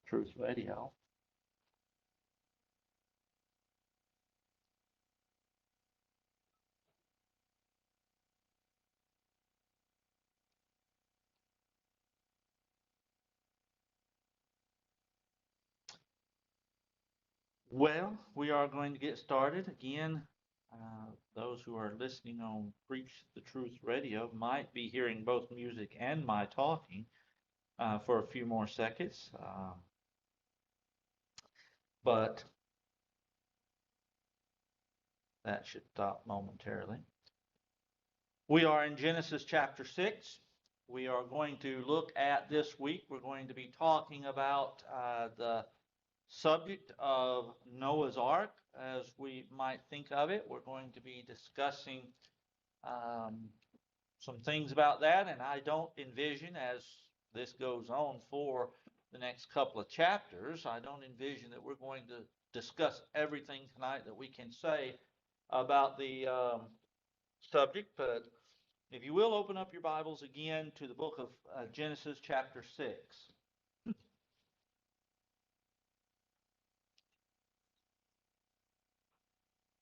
Truth Radio. Well, we are going to get started again. Those who are listening on Preach the Truth Radio might be hearing both music and my talking for a few more seconds, but that should stop momentarily. We are in Genesis chapter 6. We are going to look at this week, we're going to be talking about the subject of Noah's Ark, as we might think of it. We're going to be discussing um, some things about that, and I don't envision, as this goes on for the next couple of chapters, I don't envision that we're going to discuss everything tonight that we can say about the subject, but if you will, open up your Bibles again to the book of Genesis chapter 6.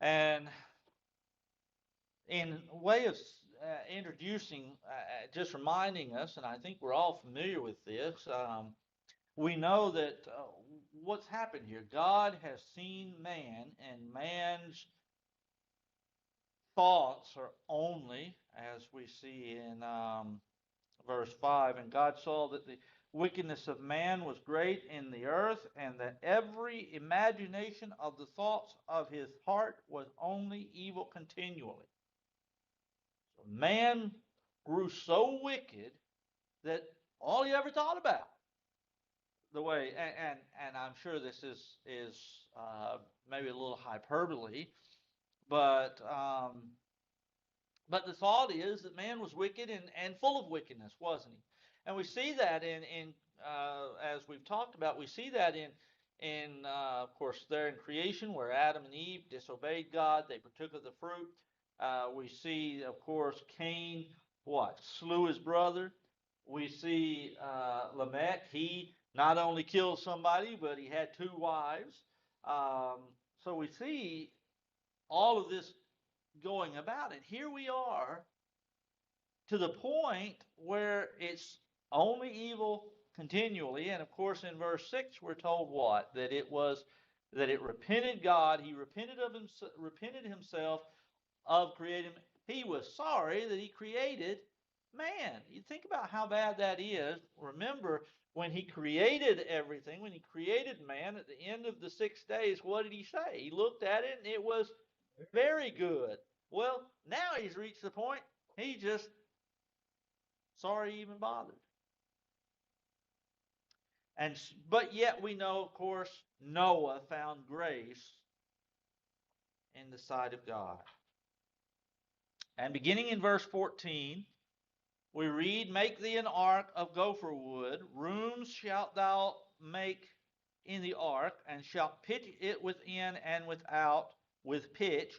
And in way of introducing, just reminding us, and I think we're all familiar with this, we know that what's happened here, God has seen man, and man's thoughts are only, as we see in verse 5, and God saw that the wickedness of man was great in the earth, and that every imagination of the thoughts of his heart was only evil continually. So man grew so wicked that all he ever thought about the way, and I'm sure this is maybe a little hyperbole, but but the thought is that man was wicked and full of wickedness, wasn't he? And we see that in as we've talked about, we see that in of course there in creation where Adam and Eve disobeyed God, they partook of the fruit. We see, of course, Cain what slew his brother. We see Lamech. He not only killed somebody, but he had two wives. Um, so we see all of this going about it. Here we are to the point where it's only evil continually. And of course, in verse 6, we're told what? That it repented God. He repented himself of creating. He was sorry that he created man. You think about how bad that is. Remember, when he created everything, when he created man at the end of the 6 days, what did he say? He looked at it and it was very good. Well, now he's reached the point he just sorry he even bothered. And but yet we know, of course, Noah found grace in the sight of God. And beginning in verse 14, we read, "Make thee an ark of gopher wood, rooms shalt thou make in the ark, and shalt pitch it within and without with pitch.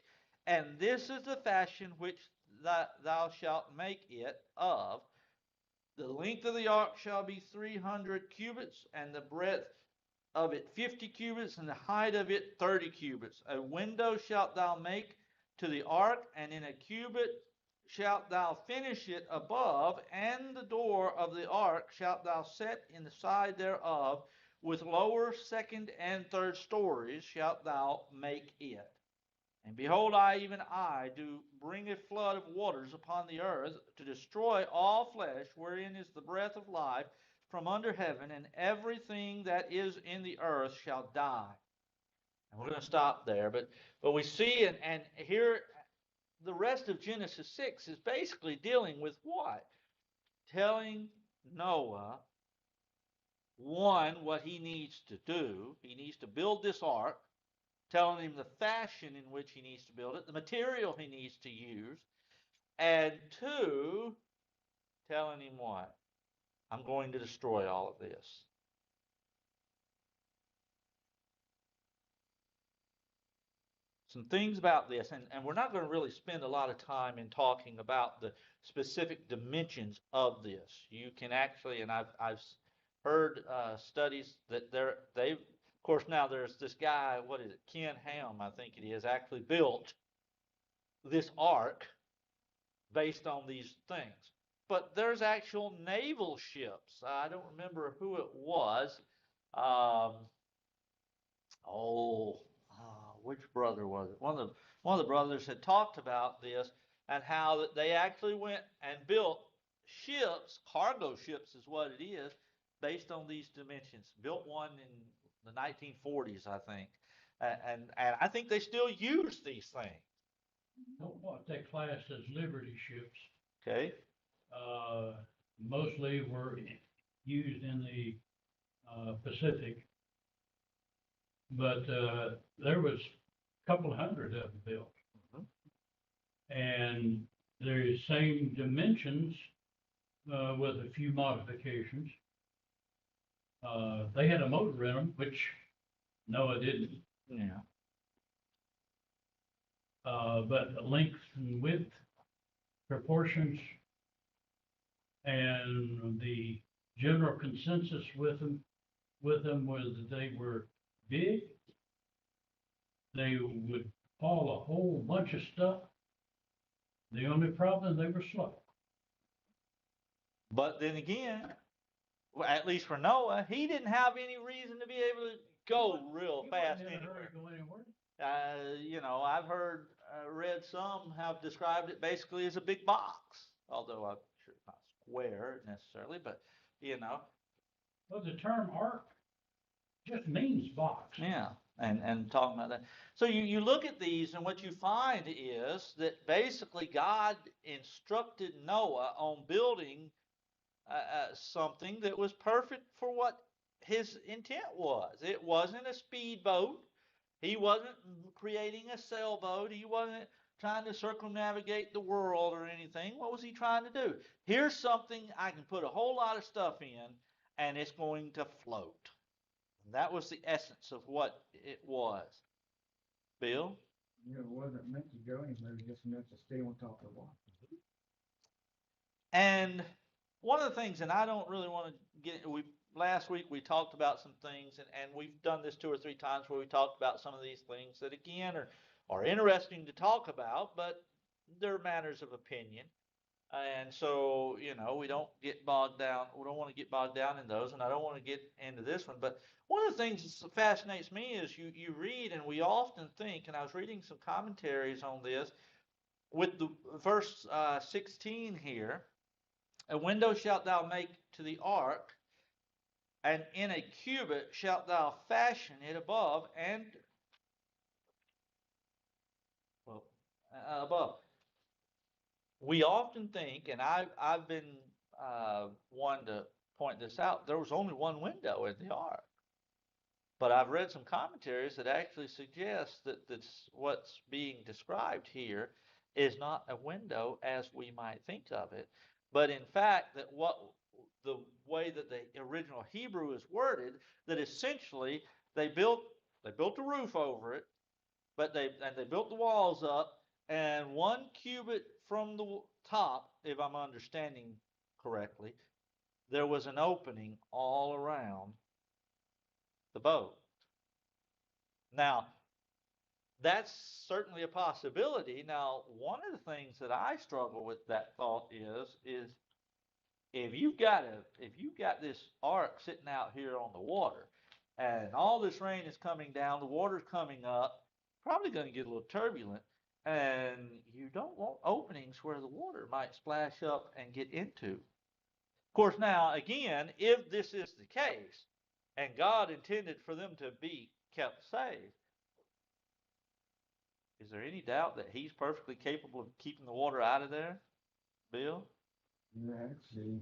And this is the fashion which thou shalt make it of. The length of the ark shall be 300 cubits, and the breadth of it 50 cubits, and the height of it 30 cubits. A window shalt thou make to the ark, and in a cubit shalt thou finish it above, and the door of the ark shalt thou set in the side thereof. With lower, second, and third stories shalt thou make it. And behold, even I, do bring a flood of waters upon the earth to destroy all flesh, wherein is the breath of life from under heaven, and everything that is in the earth shall die." And we're going to stop there, but we see, and here the rest of Genesis 6 is basically dealing with what? Telling Noah, one, what he needs to do. He needs to build this ark, telling him the fashion in which he needs to build it, the material he needs to use, and two, telling him what? I'm going to destroy all of this. Some things about this, and we're not going to really spend a lot of time in talking about the specific dimensions of this. You can actually, and I've heard studies that of course now there's this guy, what is it, Ken Ham, I think it is, actually built this ark based on these things. But there's actual naval ships. I don't remember who it was. Um, oh, which brother was it? One of the brothers had talked about this and how that they actually went and built ships, cargo ships is what it is, based on these dimensions. Built one in the 1940s, I think, and I think they still use these things. What they classed as Liberty ships, Okay. mostly were used in the Pacific, but there was a couple hundred of them built. Mhm. And they're the same dimensions with a few modifications. They had a motor in them, which Noah didn't. Yeah. But length and width, proportions, and the general consensus with them was that they were big. They would haul a whole bunch of stuff. The only problem, they were slow. But then again, well, at least for Noah, he didn't have any reason to be able to go real fast anywhere. Go anywhere. I've heard, read some have described it basically as a big box, although I'm sure it's not square necessarily, but you know, Well, the term ark just means box. yeah. And talking about that. So you look at these, and what you find is that basically God instructed Noah on building something that was perfect for what his intent was. It wasn't a speedboat. He wasn't creating a sailboat. He wasn't trying to circumnavigate the world or anything. What was he trying to do? Here's something I can put a whole lot of stuff in, and it's going to float. And that was the essence of what it was. Bill? Yeah, it wasn't meant to go anywhere, it was just meant to stay on top of the water. And one of the things, and I don't really want to get, last week we talked about some things, and we've done this 2 or 3 times where we talked about some of these things that again are interesting to talk about, but they're matters of opinion. And so, we don't get bogged down. We don't want to get bogged down in those, and I don't want to get into this one. But one of the things that fascinates me is you read, and we often think, and I was reading some commentaries on this, with the verse 16 here, a window shalt thou make to the ark, and in a cubit shalt thou fashion it above and well, above. We often think, and I've been one to point this out. There was only one window in the ark, but I've read some commentaries that actually suggest that this what's being described here is not a window as we might think of it, but in fact that what the way that the original Hebrew is worded, that essentially they built a roof over it, but they built the walls up, and 1 cubit from the top, if I'm understanding correctly, there was an opening all around the boat. Now, that's certainly a possibility. Now, one of the things that I struggle with that thought is if you've got this ark sitting out here on the water, and all this rain is coming down, the water's coming up, probably going to get a little turbulent, and you don't want openings where the water might splash up and get into. Of course, now again, if this is the case, and God intended for them to be kept safe, is there any doubt that He's perfectly capable of keeping the water out of there, Bill? Yeah, actually,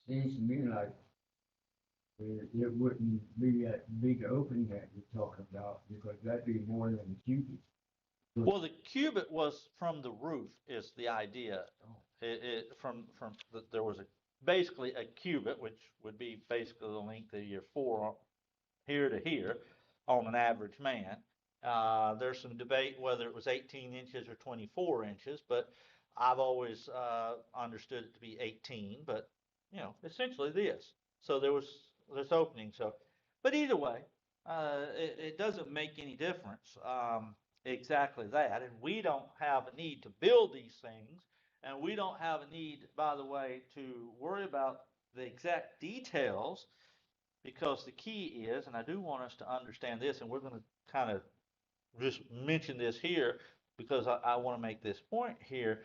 seems to me like it wouldn't be that big opening that you're talking about, because that'd be more than a cubic. Well, the cubit was from the roof, is the idea. There was basically a cubit, which would be basically the length of your forearm here to here on an average man. There's some debate whether it was 18 inches or 24 inches, but I've always understood it to be 18. But essentially this. So there was this opening. So, but either way, it doesn't make any difference. Exactly that, and we don't have a need to build these things, and we don't have a need, by the way, to worry about the exact details, because the key is, and I do want us to understand this, and we're going to kind of just mention this here because I want to make this point here.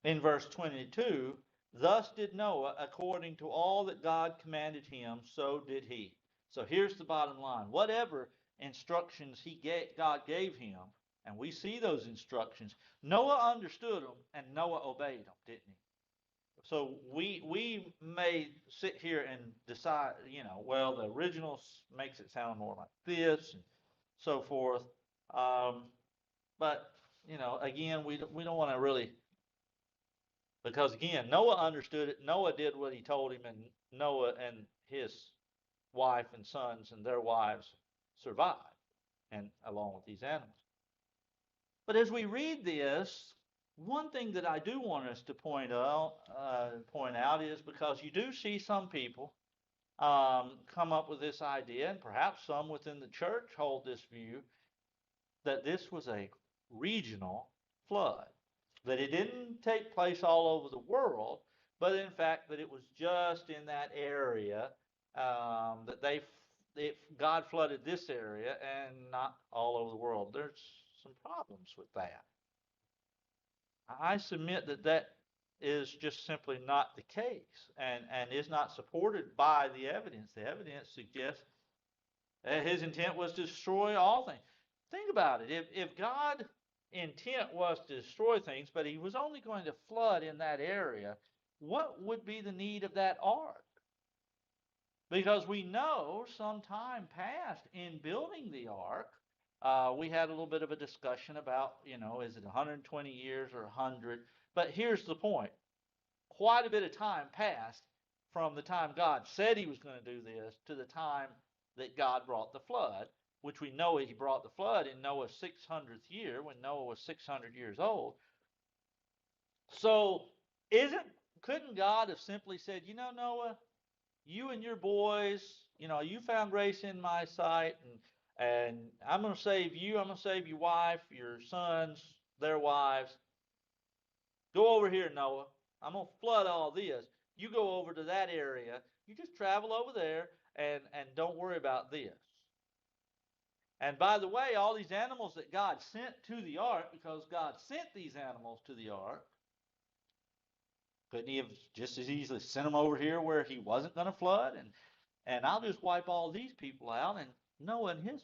In verse 22, thus did Noah according to all that God commanded him, so did he. So here's the bottom line. Whatever instructions God gave him, and we see those instructions, Noah understood them and Noah obeyed them, didn't he? So we may sit here and decide, well, the original makes it sound more like this and so forth. Um, but again, we don't want to really, because again, Noah understood it. Noah did what he told him, and Noah and his wife and sons and their wives survived, and along with these animals. But as we read this, one thing that I do want us to point out is, because you do see some people come up with this idea, and perhaps some within the church hold this view, that this was a regional flood, that it didn't take place all over the world, but in fact that it was just in that area, that God flooded this area and not all over the world. There's some problems with that. I submit that that is just simply not the case, and is not supported by the evidence. The evidence suggests that his intent was to destroy all things. Think about it. If God's intent was to destroy things, but he was only going to flood in that area, what would be the need of that ark? Because we know some time passed in building the ark. We had a little bit of a discussion about, is it 120 years or 100? But here's the point. Quite a bit of time passed from the time God said he was going to do this to the time that God brought the flood, which we know he brought the flood in Noah's 600th year, when Noah was 600 years old. So couldn't God have simply said, Noah, you and your boys, you found grace in my sight, and I'm going to save you. I'm going to save your wife, your sons, their wives. Go over here, Noah. I'm going to flood all this. You go over to that area. You just travel over there and don't worry about this. And by the way, all these animals that God sent to the ark, because God sent these animals to the ark, couldn't he have just as easily sent them over here where he wasn't going to flood? And I'll just wipe all these people out, and Noah and his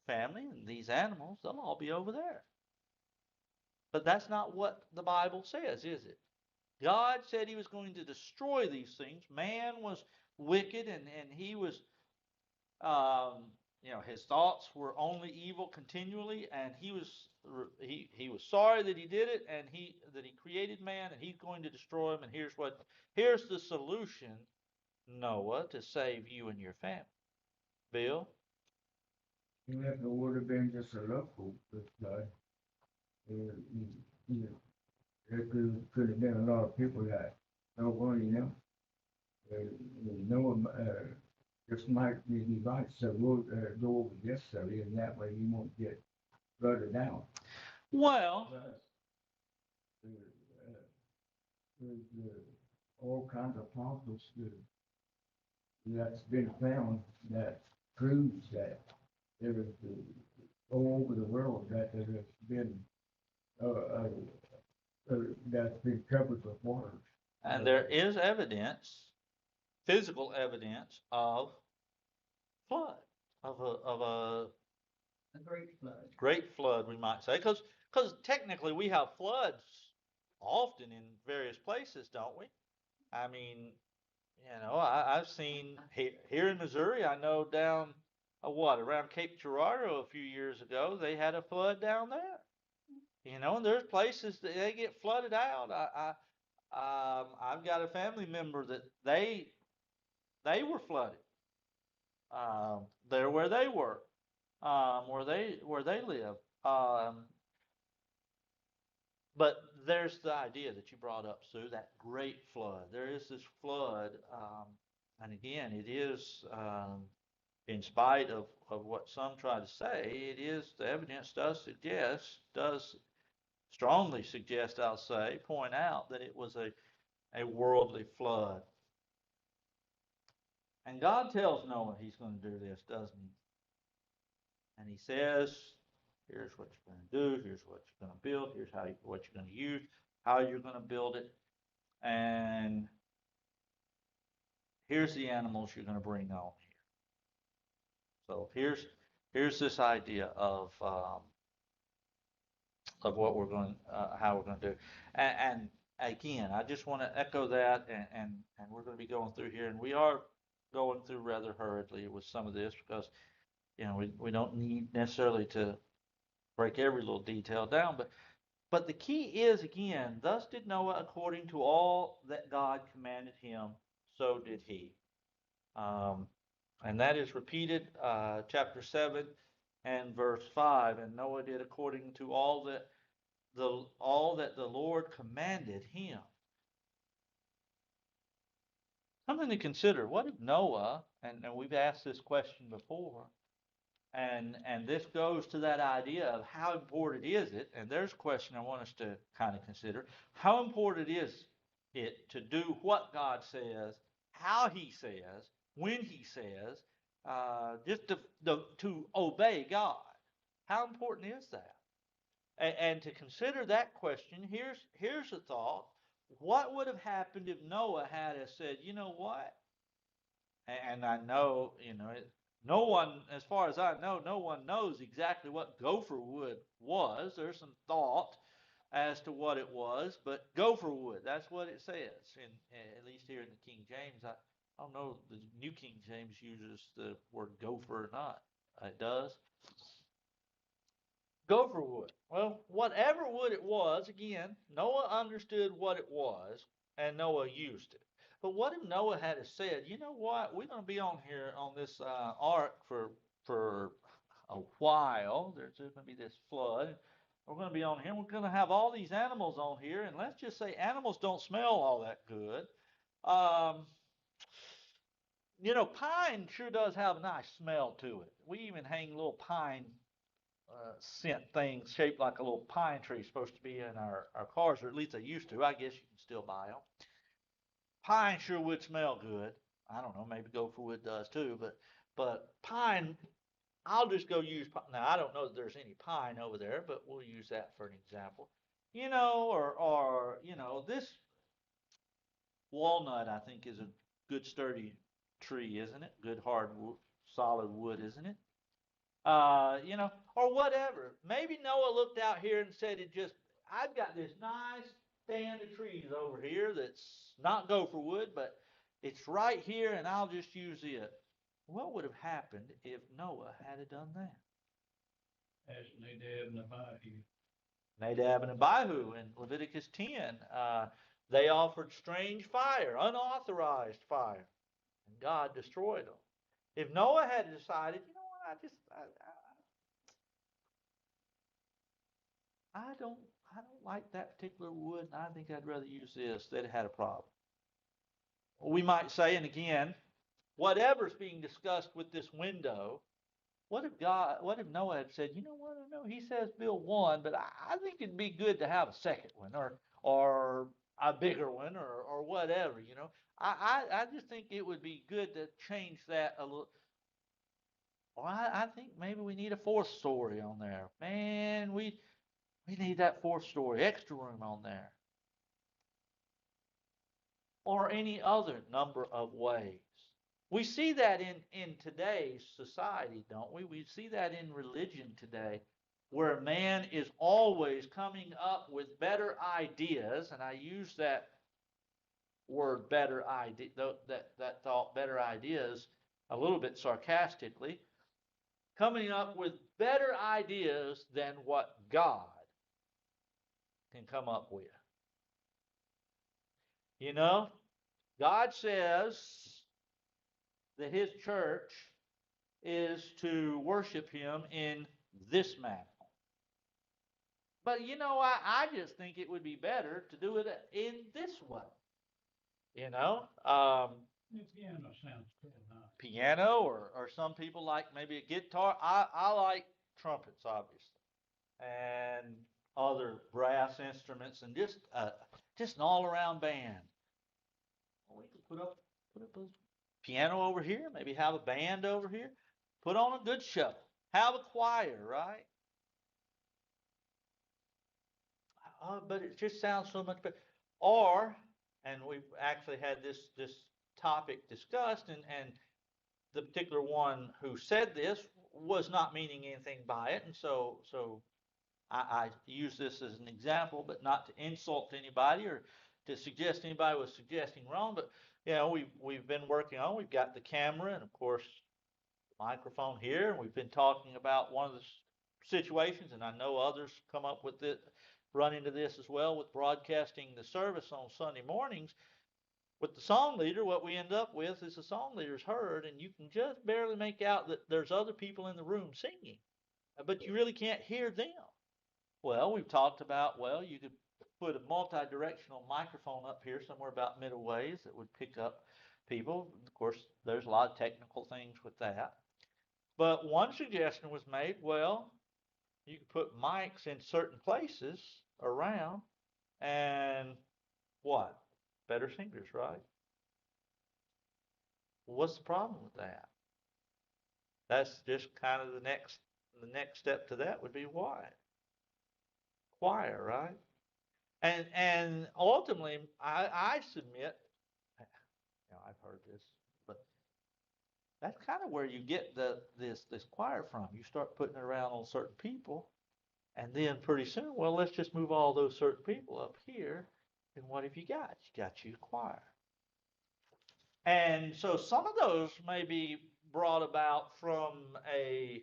family and these animals, they'll all be over there. But that's not what the Bible says, is it? God said he was going to destroy these things. Man was wicked, and he was, his thoughts were only evil continually, and he was sorry that he did it, and that he created man, and he's going to destroy him. And here's the solution, Noah, to save you and your family. Bill? If it would have been just a local flood, there could have been a lot of people that don't worry, just might be right, so we'll go over this study, and that way you won't get flooded out. Well, there's all kinds of fossils that's been found that proves that there is all over the world that there has been that's been covered with water. and there is evidence, physical evidence of flood, of a great flood, we might say, because technically we have floods often in various places, don't we? I mean, I've seen here in Missouri, I know down around Cape Girardeau a few years ago, they had a flood down there. And there's places that they get flooded out. I've got a family member that they were flooded. There where they were, where they live. But there's the idea that you brought up, Sue, that great flood. There is this flood, And again, it is, in spite of what some try to say, it is, the evidence does strongly suggest, I'll say, point out that it was a worldly flood. And God tells Noah he's going to do this, doesn't he? And he says, here's what you're going to do, here's what you're going to build, here's what you're going to use, how you're going to build it, and here's the animals you're going to bring on here. So here's this idea of what we're going, how we're going to do. And again, I just want to echo that, and we're going to be going through here, and we are going through rather hurriedly with some of this because we don't need necessarily to break every little detail down, but the key is, again, thus did Noah according to all that God commanded him, so did he. And that is repeated, chapter 7 and verse 5. And Noah did according to all that the Lord commanded him. Something to consider. What if Noah, and we've asked this question before, and this goes to that idea of how important is it, and there's a question I want us to kind of consider. How important is it to do what God says, how he says, when he says, just to obey God? How important is that? And to consider that question, here's a thought. What would have happened if Noah had said, you know what? And I know, no one, as far as I know, no one knows exactly what gopher wood was. There's some thought as to what it was, but gopher wood, that's what it says, at least here in the King James. I don't know if the New King James uses the word gopher or not. It does. Gopher wood. Well, whatever wood it was, again, Noah understood what it was, and Noah used it. But what if Noah had said, you know what, we're going to be on here on this ark for a while. There's going to be this flood. We're going to be on here. We're going to have all these animals on here, and let's just say animals don't smell all that good. Um, pine sure does have a nice smell to it. We even hang little pine scent things shaped like a little pine tree supposed to be in our cars, or at least they used to. I guess you can still buy them. Pine sure would smell good. I don't know, maybe gopher wood does too, but pine, I'll just go use pine. Now I don't know that there's any pine over there, but we'll use that for an example. Or this walnut I think is a good sturdy tree, isn't it? Good hard wood, solid wood, isn't it? Or whatever. Maybe Noah looked out here and said, I've got this nice stand of trees over here that's not gopher wood, but it's right here and I'll just use it. What would have happened if Noah had done that? As Nadab and Abihu. Nadab and Abihu in Leviticus 10, they offered strange fire, unauthorized fire, and God destroyed them. If Noah had decided, you know what, I don't like that particular wood, and I think I'd rather use this, they'd have had a problem. Well, we might say, and again, whatever's being discussed with this window, what if Noah had said, you know what, I know he says build one, but I think it'd be good to have a second one, or a bigger one, or whatever, I just think it would be good to change that a little. Or I think maybe we need a fourth story on there. Man, we need that fourth story, extra room on there. Or any other number of ways. We see that in today's society, don't we? We see that in religion today, where man is always coming up with better ideas, and I use that word better idea, that thought better ideas a little bit sarcastically, coming up with better ideas than what God can come up with. God says that his church is to worship him in this manner. But I just think it would be better to do it in this way. The piano sounds pretty nice. Piano, or some people like maybe a guitar. I like trumpets, obviously, and other brass instruments, and just an all around band. Well, we could put up a piano over here, maybe have a band over here, put on a good show, have a choir, right? But it just sounds so much better. Or, and we've actually had this topic discussed, and the particular one who said this was not meaning anything by it, and so I use this as an example, but not to insult anybody or to suggest anybody was suggesting wrong. But we've been working on. We've got the camera and of course the microphone here, and we've been talking about one of the situations, and I know others come up with it, run into this as well with broadcasting the service on Sunday mornings. With the song leader, what we end up with is the song leader's heard, and you can just barely make out that there's other people in the room singing, but you really can't hear them. Well, we've talked about, well, you could put a multi-directional microphone up here somewhere about middle ways that would pick up people. Of course, there's a lot of technical things with that. But one suggestion was made, well, you could put mics in certain places around and what? Better singers, right? Well, what's the problem with that? That's just kind of the next step to that would be what? Choir, right? And ultimately, I submit, I've heard this, but that's kind of where you get this choir from. You start putting it around on certain people, and then pretty soon, well, let's just move all those certain people up here, and what have you got? You got you a choir. And so some of those may be brought about from a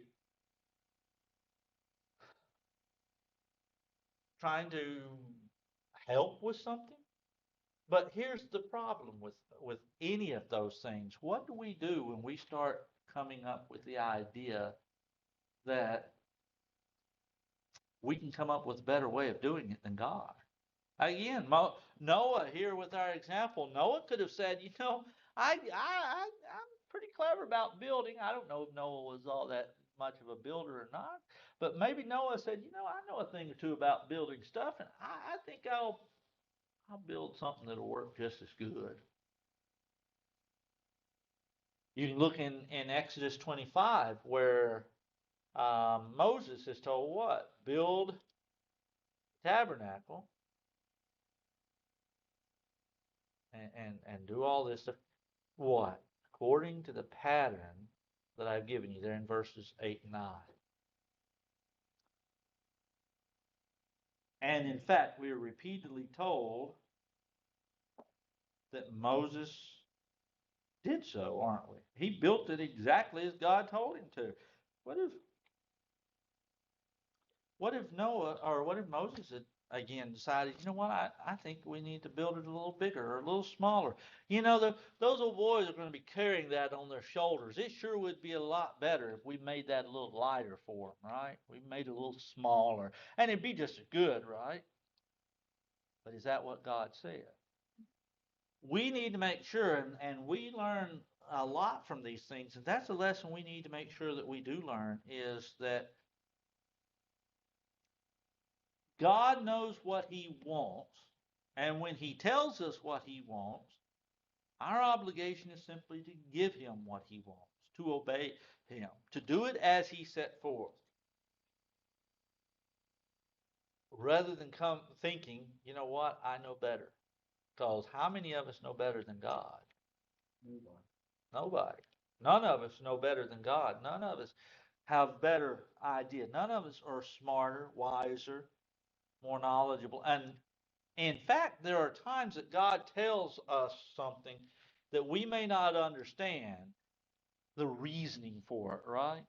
trying to help with something. But here's the problem with any of those things. What do we do when we start coming up with the idea that we can come up with a better way of doing it than God? Again, Noah here with our example, Noah could have said, I'm pretty clever about building. I don't know if Noah was all that much of a builder or not, but maybe Noah said, I know a thing or two about building stuff, and I think I'll build something that'll work just as good. You can look in Exodus 25 where Moses is told what? Build tabernacle and do all this stuff. What? According to the pattern that I've given you there in verses 8 and 9. And in fact, we are repeatedly told that Moses did so, aren't we? He built it exactly as God told him to. What if Noah or what if Moses had again decided, I think we need to build it a little bigger or a little smaller. Those old boys are going to be carrying that on their shoulders. It sure would be a lot better if we made that a little lighter for them, right? We made it a little smaller, and it'd be just as good, right? But is that what God said? We need to make sure, and we learn a lot from these things, and that's a lesson we need to make sure that we do learn is that God knows what he wants, and when he tells us what he wants, our obligation is simply to give him what he wants, to obey him, to do it as he set forth, rather than come thinking, you know what, I know better. Because how many of us know better than God? Nobody. Nobody. None of us know better than God. None of us have better idea. None of us are smarter, wiser, more knowledgeable. And in fact, there are times that God tells us something that we may not understand the reasoning for it, right?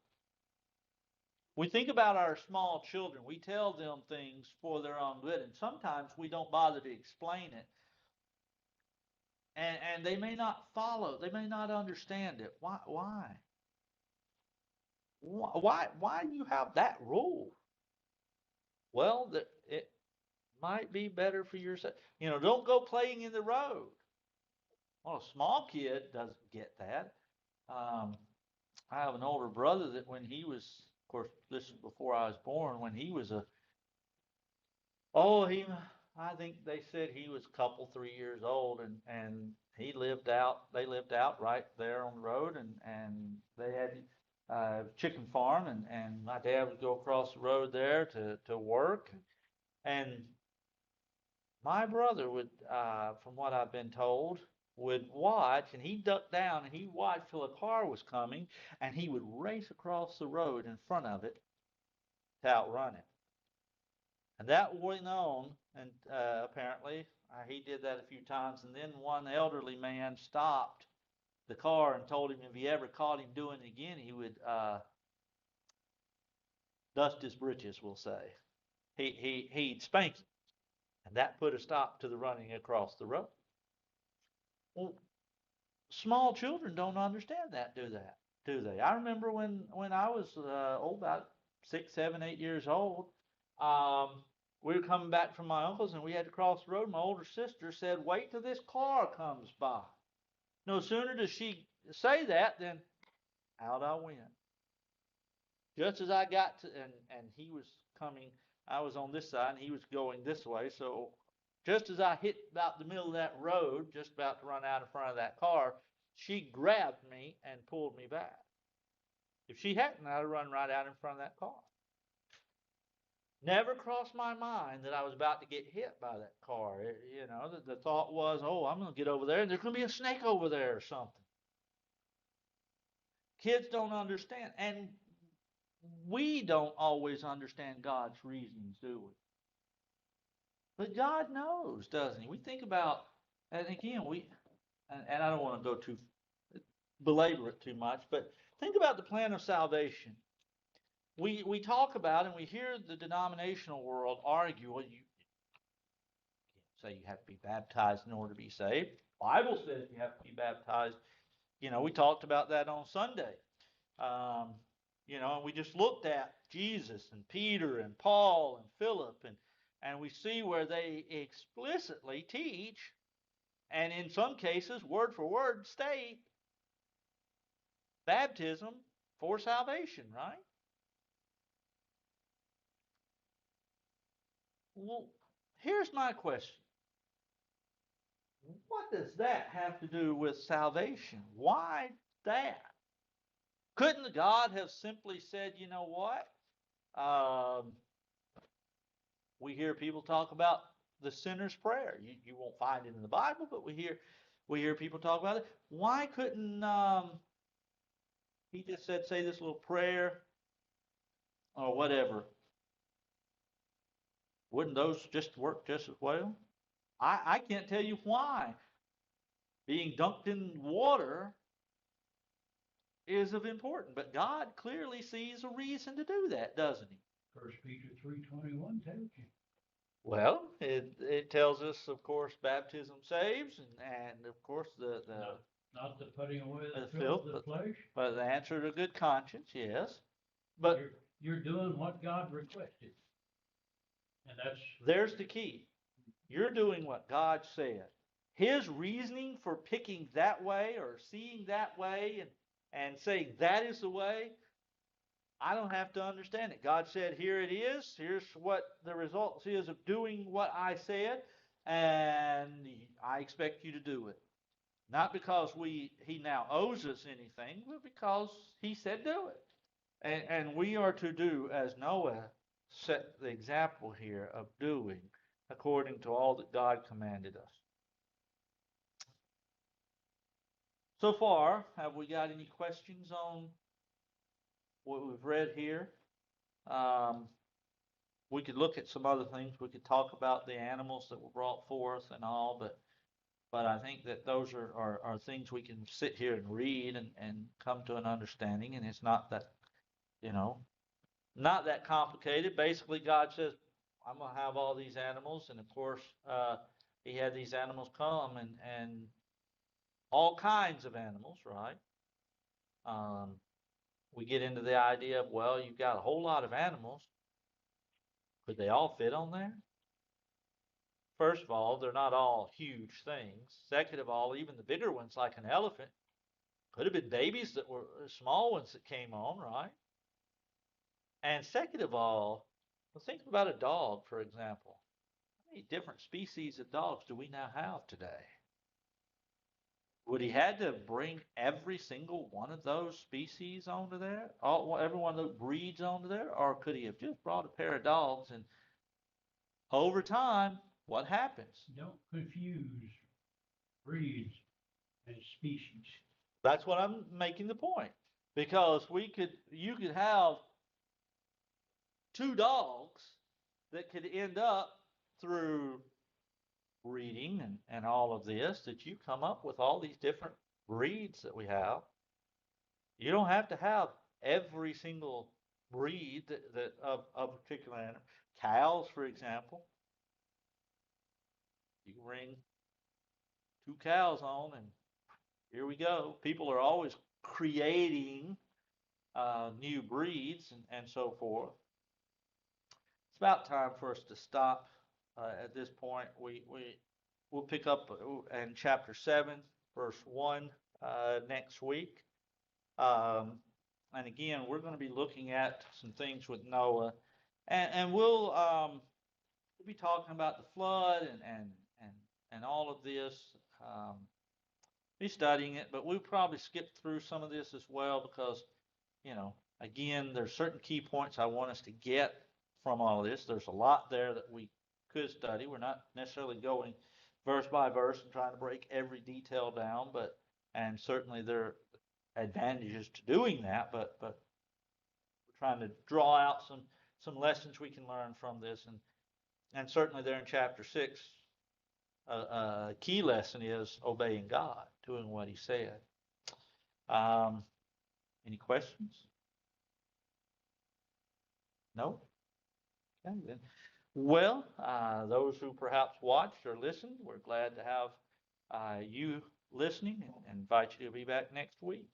We think about our small children. We tell them things for their own good, and sometimes we don't bother to explain it. And they may not follow, they may not understand it. Why? Why do you have that rule? Well, it might be better for yourself. Don't go playing in the road. Well, a small kid doesn't get that. Um, I have an older brother that when he was, of course, this is before I was born, when he was I think they said he was a couple, 3 years old, and they lived out right there on the road, and they had a chicken farm, and my dad would go across the road there to work, and my brother would, from what I've been told, would watch, and he'd duck down and he'd watch till a car was coming, and he would race across the road in front of it to outrun it. And that went on, and apparently he did that a few times. And then one elderly man stopped the car and told him if he ever caught him doing it again, he would dust his britches, we'll say. He'd spank him, and that put a stop to the running across the road. Well, small children don't understand that, do they? I remember when I was about 6, 7, 8 years old. Um, we were coming back from my uncle's and we had to cross the road. My older sister said, "Wait till this car comes by." No sooner does she say that than out I went. Just as I got to, and he was coming, I was on this side and he was going this way. So just as I hit about the middle of that road, just about to run out in front of that car, she grabbed me and pulled me back. If she hadn't, I'd have run right out in front of that car. Never crossed my mind that I was about to get hit by that car. The thought was, oh, I'm going to get over there and there's going to be a snake over there or something. Kids don't understand. And we don't always understand God's reasons, do we? But God knows, doesn't he? We think about, and again, and I don't want to go too, belabor it too much, but think about the plan of salvation. We talk about and we hear the denominational world argue, well, you can't say you have to be baptized in order to be saved. The Bible says you have to be baptized. We talked about that on Sunday. Um, and we just looked at Jesus and Peter and Paul and Philip, and we see where they explicitly teach, and in some cases, word for word, state baptism for salvation, right? Well, here's my question. What does that have to do with salvation? Why that? Couldn't God have simply said, you know what? We hear people talk about the sinner's prayer. You won't find it in the Bible, but we hear people talk about it. Why couldn't he just said say this little prayer or whatever? Wouldn't those just work just as well? I can't tell you why being dunked in water is of importance, but God clearly sees a reason to do that, doesn't he? 1 Peter 3:21 tells you. Well, it tells us, of course, baptism saves, and of course Not the putting away the the filth filth, of the flesh. but the answer to good conscience, yes. But You're doing what God requested. And that's there's the key. You're doing what God said. His reasoning for picking that way or seeing that way and saying that is the way, I don't have to understand it. God said, here it is. Here's what the results is of doing what I said, and I expect you to do it. Not because he now owes us anything, but because he said do it. And we are to do as Noah set the example here of doing according to all that God commanded us. So far, have we got any questions on what we've read here? We could look at some other things. We could talk about the animals that were brought forth and all, but I think that those are things we can sit here and read and come to an understanding, and it's not that, not that complicated. Basically, God says, I'm going to have all these animals, and of course, he had these animals come, and all kinds of animals, right? We get into the idea of, well, you've got a whole lot of animals. Could they all fit on there? first of all, they're not all huge things. Second of all, even the bigger ones, like an elephant, could have been babies that were small ones that came on, right? And second of all, well, think about a dog, for example. How many different species of dogs do we now have today? Would he had to bring every single one of those species onto there? Every one of those breeds onto there? Or could he have just brought a pair of dogs and over time, what happens? Don't confuse breeds and species. That's what I'm making the point. Because you could have two dogs that could end up through breeding and all of this, that you come up with all these different breeds that we have. You don't have to have every single breed that of a particular animal. Cows, for example, you can bring two cows on, and here we go. People are always creating new breeds and so forth. It's about time for us to stop at this point. We'll pick up in chapter 7, verse 1 next week. And again, we're going to be looking at some things with Noah, and we'll be talking about the flood and all of this. Be studying it, but we'll probably skip through some of this as well because, again, there's certain key points I want us to get from all of this. There's a lot there that we could study. We're not necessarily going verse by verse and trying to break every detail down, and certainly there are advantages to doing that, but we're trying to draw out some lessons we can learn from this, and certainly there in chapter 6, a key lesson is obeying God, doing what He said. Any questions? No? Okay, then. Well, those who perhaps watched or listened, we're glad to have you listening and invite you to be back next week.